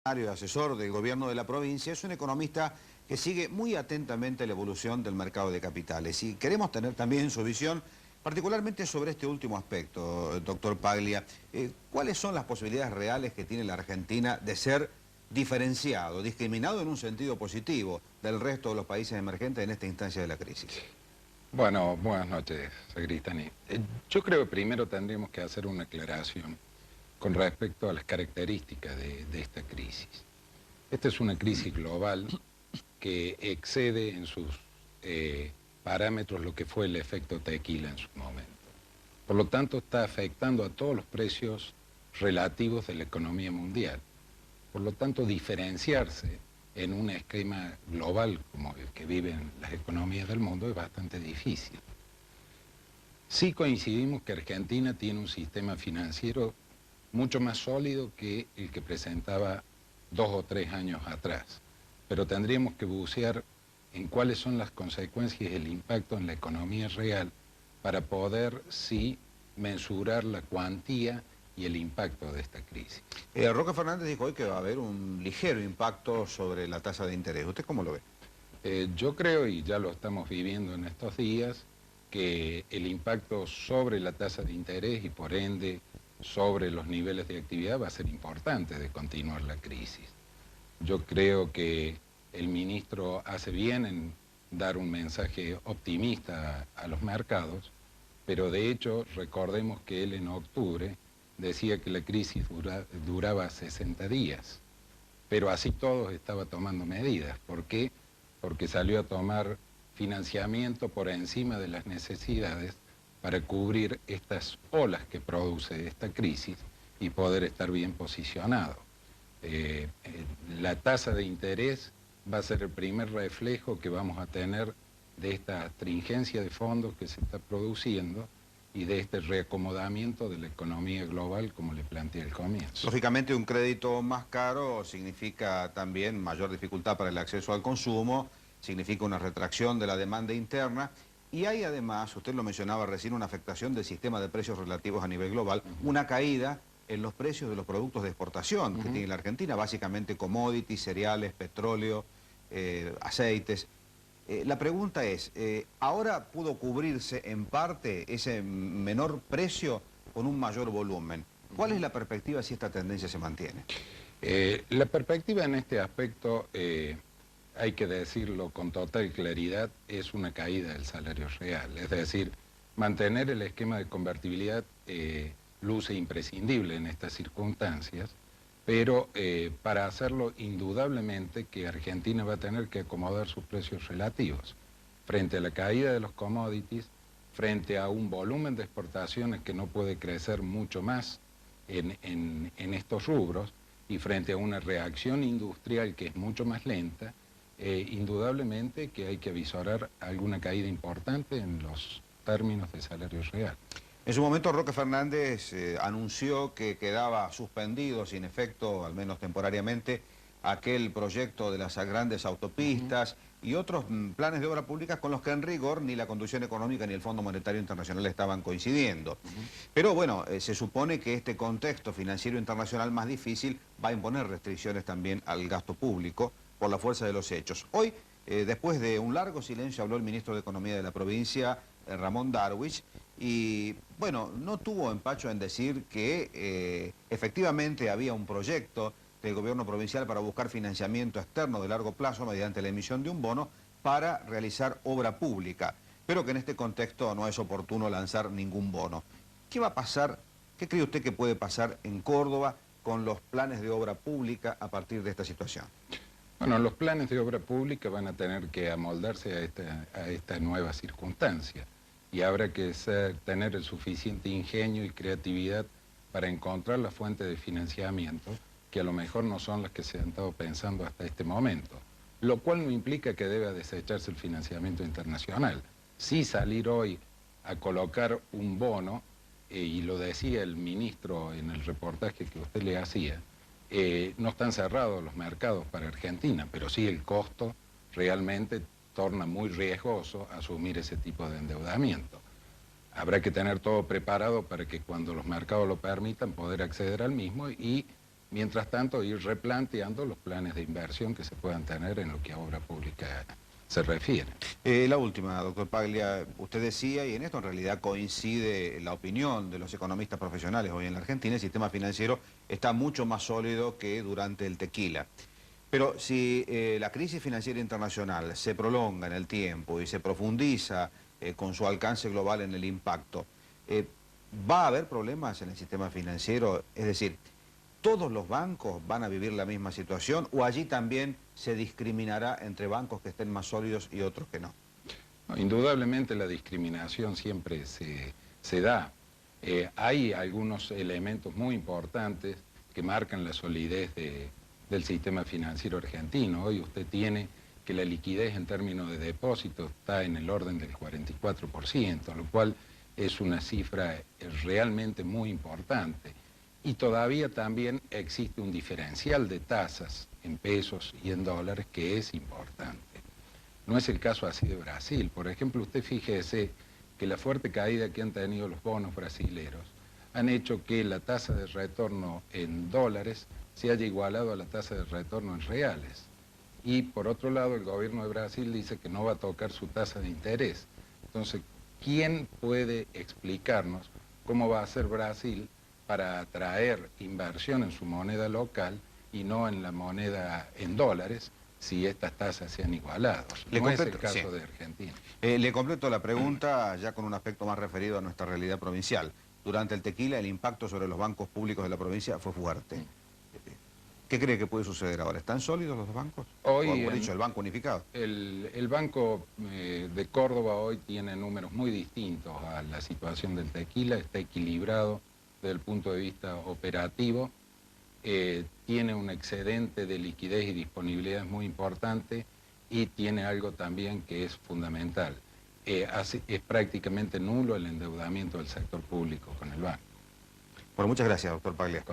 asesor del gobierno de la provincia, es un economista que sigue muy atentamente la evolución del mercado de capitales y queremos tener también su visión, particularmente sobre este último aspecto, doctor Paglia. ¿Cuáles son las posibilidades reales que tiene la Argentina de ser diferenciado, discriminado en un sentido positivo del resto de los países emergentes en esta instancia de la crisis? Bueno, buenas noches, Sagristani. Yo creo que primero tendríamos que hacer una aclaración con respecto a las características de esta crisis. Esta es una crisis global que excede en sus parámetros lo que fue el efecto tequila en su momento. Por lo tanto, está afectando a todos los precios relativos de la economía mundial. Por lo tanto, diferenciarse en un esquema global como el que viven las economías del mundo es bastante difícil. Sí coincidimos que Argentina tiene un sistema financiero mucho más sólido que el que presentaba 2 o 3 años atrás, pero tendríamos que bucear en cuáles son las consecuencias y el impacto en la economía real para poder, sí, mensurar la cuantía y el impacto de esta crisis. Roque Fernández dijo hoy que va a haber un ligero impacto sobre la tasa de interés. ¿Usted cómo lo ve? Yo creo, y ya lo estamos viviendo en estos días, que el impacto sobre la tasa de interés y por ende sobre los niveles de actividad va a ser importante de continuar la crisis. Yo creo que el ministro hace bien en dar un mensaje optimista a los mercados, pero de hecho recordemos que él en octubre decía que la crisis duraba 60 días, pero así todos estaba tomando medidas. ¿Por qué? Porque salió a tomar financiamiento por encima de las necesidades para cubrir estas olas que produce esta crisis y poder estar bien posicionado. La tasa de interés va a ser el primer reflejo que vamos a tener de esta astringencia de fondos que se está produciendo y de este reacomodamiento de la economía global, como le planteé al comienzo. Lógicamente, un crédito más caro significa también mayor dificultad para el acceso al consumo, significa una retracción de la demanda interna, y hay además, usted lo mencionaba recién, una afectación del sistema de precios relativos a nivel global, una caída en los precios de los productos de exportación que tiene la Argentina, básicamente commodities, cereales, petróleo, aceites. La pregunta es, ¿ahora pudo cubrirse en parte ese menor precio con un mayor volumen? ¿Cuál es la perspectiva si esta tendencia se mantiene? La perspectiva en este aspecto, hay que decirlo con total claridad, es una caída del salario real. Es decir, mantener el esquema de convertibilidad luce imprescindible en estas circunstancias, pero para hacerlo indudablemente que Argentina va a tener que acomodar sus precios relativos frente a la caída de los commodities, frente a un volumen de exportaciones que no puede crecer mucho más en estos rubros y frente a una reacción industrial que es mucho más lenta, indudablemente que hay que avisorar alguna caída importante en los términos de salario real. En su momento, Roque Fernández anunció que quedaba suspendido, sin efecto, al menos temporariamente, aquel proyecto de las grandes autopistas y otros planes de obra pública con los que en rigor ni la Conducción Económica ni el Fondo Monetario Internacional estaban coincidiendo. Pero bueno, se supone que este contexto financiero internacional más difícil va a imponer restricciones también al gasto público por la fuerza de los hechos. Hoy, después de un largo silencio, habló el ministro de Economía de la provincia, Ramón Darwich, y bueno, no tuvo empacho en decir que efectivamente había un proyecto del gobierno provincial para buscar financiamiento externo de largo plazo mediante la emisión de un bono para realizar obra pública, pero que en este contexto no es oportuno lanzar ningún bono. ¿Qué va a pasar? ¿Qué cree usted que puede pasar en Córdoba con los planes de obra pública a partir de esta situación? Bueno, los planes de obra pública van a tener que amoldarse a esta nueva circunstancia y habrá que tener el suficiente ingenio y creatividad para encontrar las fuentes de financiamiento que a lo mejor no son las que se han estado pensando hasta este momento, lo cual no implica que deba desecharse el financiamiento internacional. Sí salir hoy a colocar un bono, y lo decía el ministro en el reportaje que usted le hacía, no están cerrados los mercados para Argentina, pero sí el costo realmente torna muy riesgoso asumir ese tipo de endeudamiento. Habrá que tener todo preparado para que cuando los mercados lo permitan poder acceder al mismo y Mientras tanto, ir replanteando los planes de inversión que se puedan tener en lo que a obra pública se refiere. La última, doctor Paglia, usted decía, y en esto en realidad coincide la opinión de los economistas profesionales hoy en la Argentina, el sistema financiero está mucho más sólido que durante el tequila. Pero si la crisis financiera internacional se prolonga en el tiempo y se profundiza con su alcance global en el impacto, ¿va a haber problemas en el sistema financiero? Es decir, ¿todos los bancos van a vivir la misma situación o allí también se discriminará entre bancos que estén más sólidos y otros que no? No, indudablemente la discriminación siempre se da. Hay algunos elementos muy importantes que marcan la solidez del sistema financiero argentino. Hoy usted tiene que la liquidez en términos de depósitos está en el orden del 44%, lo cual es una cifra realmente muy importante. Y todavía también existe un diferencial de tasas en pesos y en dólares que es importante. No es el caso así de Brasil. Por ejemplo, usted fíjese que la fuerte caída que han tenido los bonos brasileros han hecho que la tasa de retorno en dólares se haya igualado a la tasa de retorno en reales. Y por otro lado, el gobierno de Brasil dice que no va a tocar su tasa de interés. Entonces, ¿quién puede explicarnos cómo va a hacer Brasil para atraer inversión en su moneda local y no en la moneda en dólares si estas tasas se han igualado? No es el caso de Argentina. Le completo la pregunta ya con un aspecto más referido a nuestra realidad provincial. Durante el tequila el impacto sobre los bancos públicos de la provincia fue fuerte. ¿Qué cree que puede suceder ahora? ¿Están sólidos los bancos? Hoy, o dicho, el Banco Unificado. El Banco de Córdoba hoy tiene números muy distintos a la situación del tequila, está equilibrado desde el punto de vista operativo, tiene un excedente de liquidez y disponibilidad muy importante y tiene algo también que es fundamental. Es prácticamente nulo el endeudamiento del sector público con el banco. Bueno, muchas gracias, doctor Paglia.